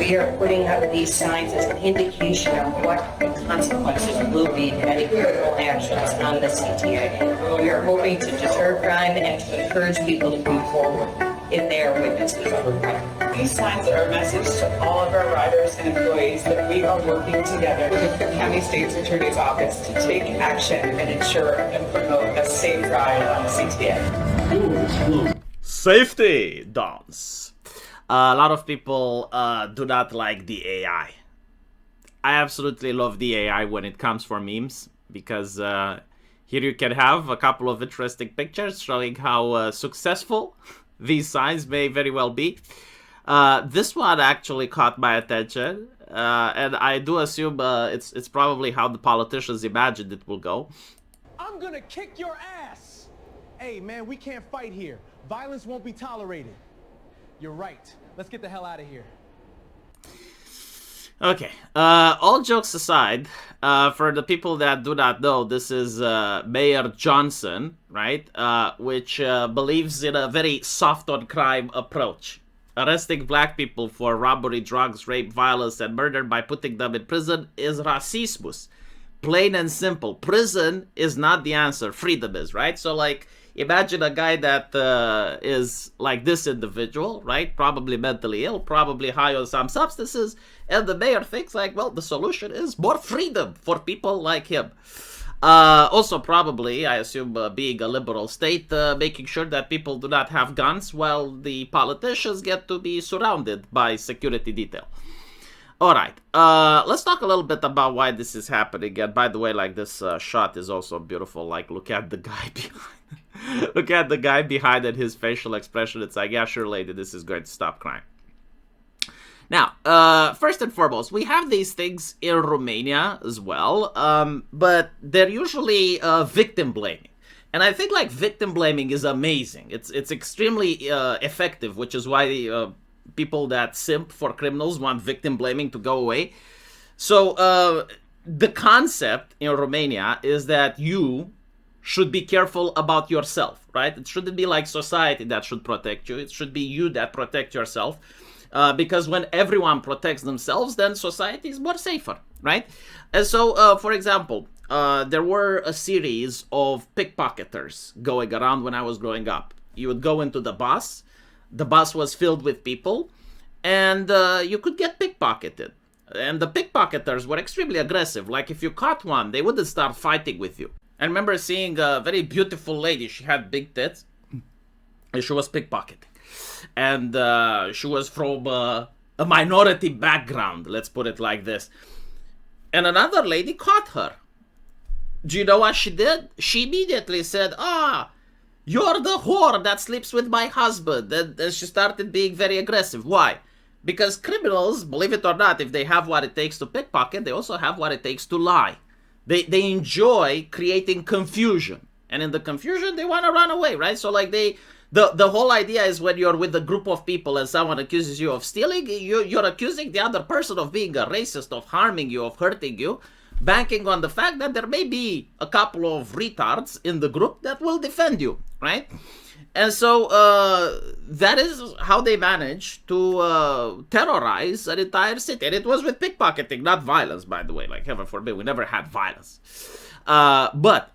we are putting up these signs as an indication of what the consequences will be to any criminal actions on the CTA. We are hoping to deter crime and to encourage people to move forward if they are witnesses of a crime. These signs are a message to all of our riders and employees that we are working together with the County State's Attorney's Office to take action and ensure and promote a safe ride on the CTA. Safety dance. A lot of people do not like the AI. I absolutely love the AI when it comes for memes, because here you can have a couple of interesting pictures showing how successful these signs may very well be. This one actually caught my attention, and I do assume it's probably how the politicians imagined it will go. I'm gonna kick your ass! Hey man, we can't fight here. Violence won't be tolerated. You're right. Let's get the hell out of here. Okay, all jokes aside, for the people that do not know, this is Mayor Johnson, right? Which believes in a very soft on crime approach. Arresting black people for robbery, drugs, rape, violence, and murder by putting them in prison is racismus. Plain and simple. Prison is not the answer. Freedom is, right? So, like, imagine a guy that is like this individual, right? Probably mentally ill, probably high on some substances. And the mayor thinks like, well, the solution is more freedom for people like him. Also, probably, I assume, being a liberal state, making sure that people do not have guns while the politicians get to be surrounded by security detail. All right, let's talk a little bit about why this is happening. And by the way, like, this shot is also beautiful. Like, look at the guy behind. Look at the guy behind and his facial expression. It's like, yeah, sure, lady, this is going to stop crime. Now, first and foremost, we have these things in Romania as well, but they're usually victim blaming. And I think like victim blaming is amazing. It's extremely effective, which is why people that simp for criminals want victim blaming to go away. So the concept in Romania is that you should be careful about yourself, right? It shouldn't be like society that should protect you. It should be you that protect yourself. Because when everyone protects themselves, then society is more safer, right? And so, for example, there were a series of pickpocketers going around when I was growing up. You would go into the bus was filled with people, and you could get pickpocketed. And the pickpocketers were extremely aggressive. Like, if you caught one, they wouldn't start fighting with you. I remember seeing a very beautiful lady. She had big tits, and she was pickpocketing. And she was from a minority background, let's put it like this. And another lady caught her. Do you know what she did? She immediately said, you're the whore that sleeps with my husband. And she started being very aggressive. Why? Because criminals, believe it or not, if they have what it takes to pickpocket, they also have what it takes to lie. They enjoy creating confusion. And in the confusion, they want to run away, right? So like the whole idea is when you're with a group of people and someone accuses you of stealing, you're accusing the other person of being a racist, of harming you, of hurting you, banking on the fact that there may be a couple of retards in the group that will defend you, right? And so that is how they managed to terrorize an entire city. And it was with pickpocketing, not violence, by the way. Like, heaven forbid, we never had violence. But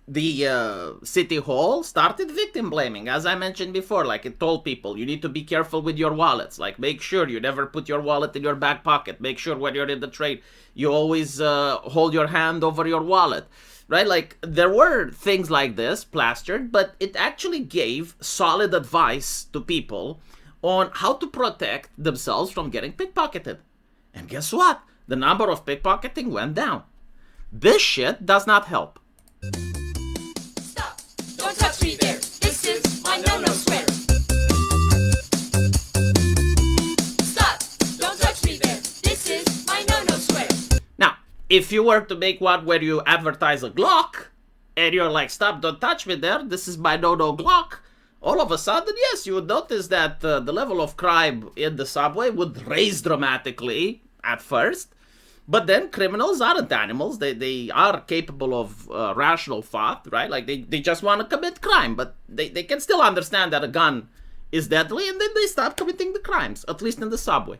the city hall started victim blaming, as I mentioned before. Like, it told people, you need to be careful with your wallets. Like, make sure you never put your wallet in your back pocket. Make sure when you're in the train, you always hold your hand over your wallet, right? Like, there were things like this plastered, but it actually gave solid advice to people on how to protect themselves from getting pickpocketed. And guess what? The number of pickpocketing went down. This shit does not help. Don't touch me there. This is my no-no square. Stop. Don't touch me there. This is my no-no square. Now, if you were to make one where you advertise a Glock, and you're like, stop, don't touch me there, this is my no-no Glock, all of a sudden, yes, you would notice that the level of crime in the subway would raise dramatically at first. But then criminals aren't animals. They are capable of rational thought, right? Like, they just want to commit crime, but they can still understand that a gun is deadly, and then they stop committing the crimes, at least in the subway.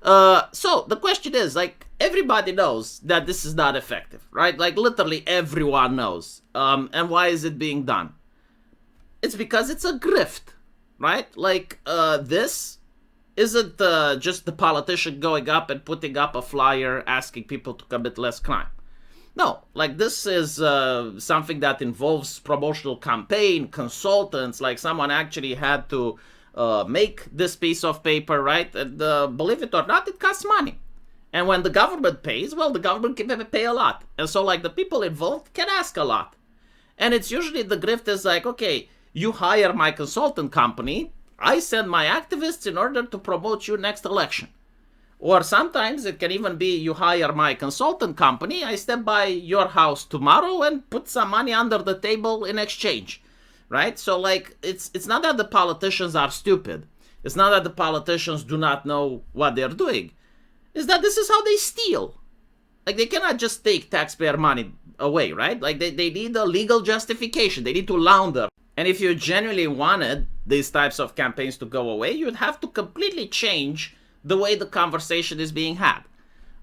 So the question is, like, everybody knows that this is not effective, right? Like, literally everyone knows. And why is it being done? It's because it's a grift, right? Like, this isn't just the politician going up and putting up a flyer asking people to commit less crime. No, like, this is something that involves promotional campaign, consultants, like someone actually had to make this piece of paper, right? And believe it or not, it costs money. And when the government pays, well, the government can pay a lot. And so, like, the people involved can ask a lot. And it's usually the grift is like, okay, you hire my consultant company, I send my activists in order to promote you next election. Or sometimes it can even be you hire my consultant company, I step by your house tomorrow and put some money under the table in exchange, right? So, like, it's not that the politicians are stupid. It's not that the politicians do not know what they're doing. It's that this is how they steal. Like, they cannot just take taxpayer money away, right? Like, they need a legal justification. They need to launder. And if you genuinely wanted these types of campaigns to go away, you'd have to completely change the way the conversation is being had.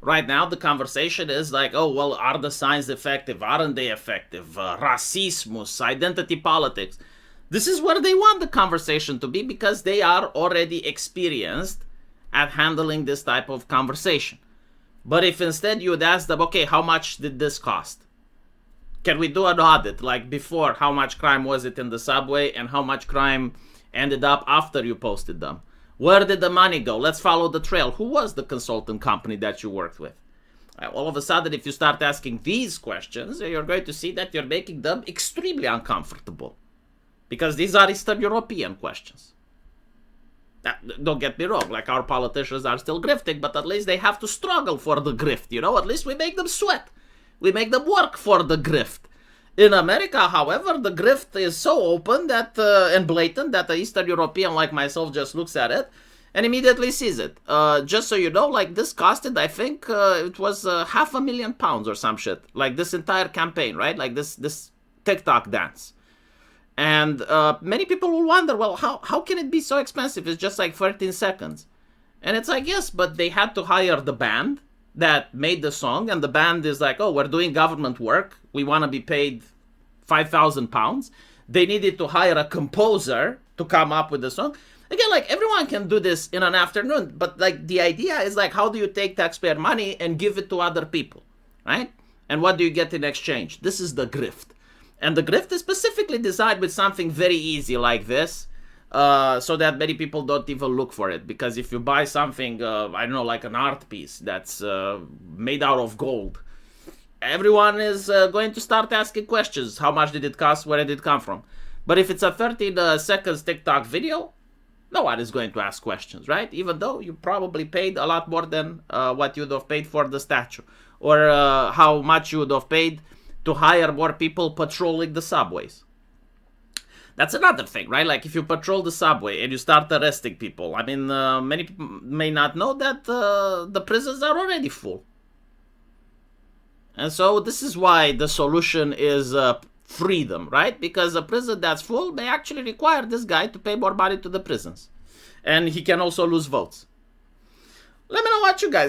Right now, the conversation is like, oh, well, are the signs effective? Aren't they effective? Racismus, identity politics. This is where they want the conversation to be because they are already experienced at handling this type of conversation. But if instead you would ask them, okay, how much did this cost? Can we do an audit, like before, how much crime was it in the subway and how much crime ended up after you posted them? Where did the money go? Let's follow the trail. Who was the consultant company that you worked with? All of a sudden, if you start asking these questions, you're going to see that you're making them extremely uncomfortable. Because these are Eastern European questions. Don't get me wrong, like, our politicians are still grifting, but at least they have to struggle for the grift, you know? At least we make them sweat. We make them work for the grift. In America, however, the grift is so open that and blatant that the Eastern European like myself just looks at it and immediately sees it. Just so you know, like, this costed, I think it was £500,000 or some shit. Like, this entire campaign, right? Like, this TikTok dance. And many people will wonder, well, how can it be so expensive? It's just like 13 seconds. And it's like, yes, but they had to hire the band that made the song, and the band is like, oh, we're doing government work, we want to be paid £5,000. They needed to hire a composer to come up with the song. Again, like, everyone can do this in an afternoon, but, like, the idea is, like, how do you take taxpayer money and give it to other people, right? And what do you get in exchange? This is the grift. And the grift is specifically designed with something very easy like this, so that many people don't even look for it. Because if you buy something, I don't know, like an art piece that's made out of gold, everyone is going to start asking questions. How much did it cost? Where did it come from? But if it's a 13 seconds TikTok video, no one is going to ask questions, right? Even though you probably paid a lot more than what you would have paid for the statue. Or how much you would have paid to hire more people patrolling the subways. That's another thing, right? Like, if you patrol the subway and you start arresting people, I mean, many people may not know that the prisons are already full. And so this is why the solution is freedom, right? Because a prison that's full may actually require this guy to pay more money to the prisons. And he can also lose votes. Let me know what you guys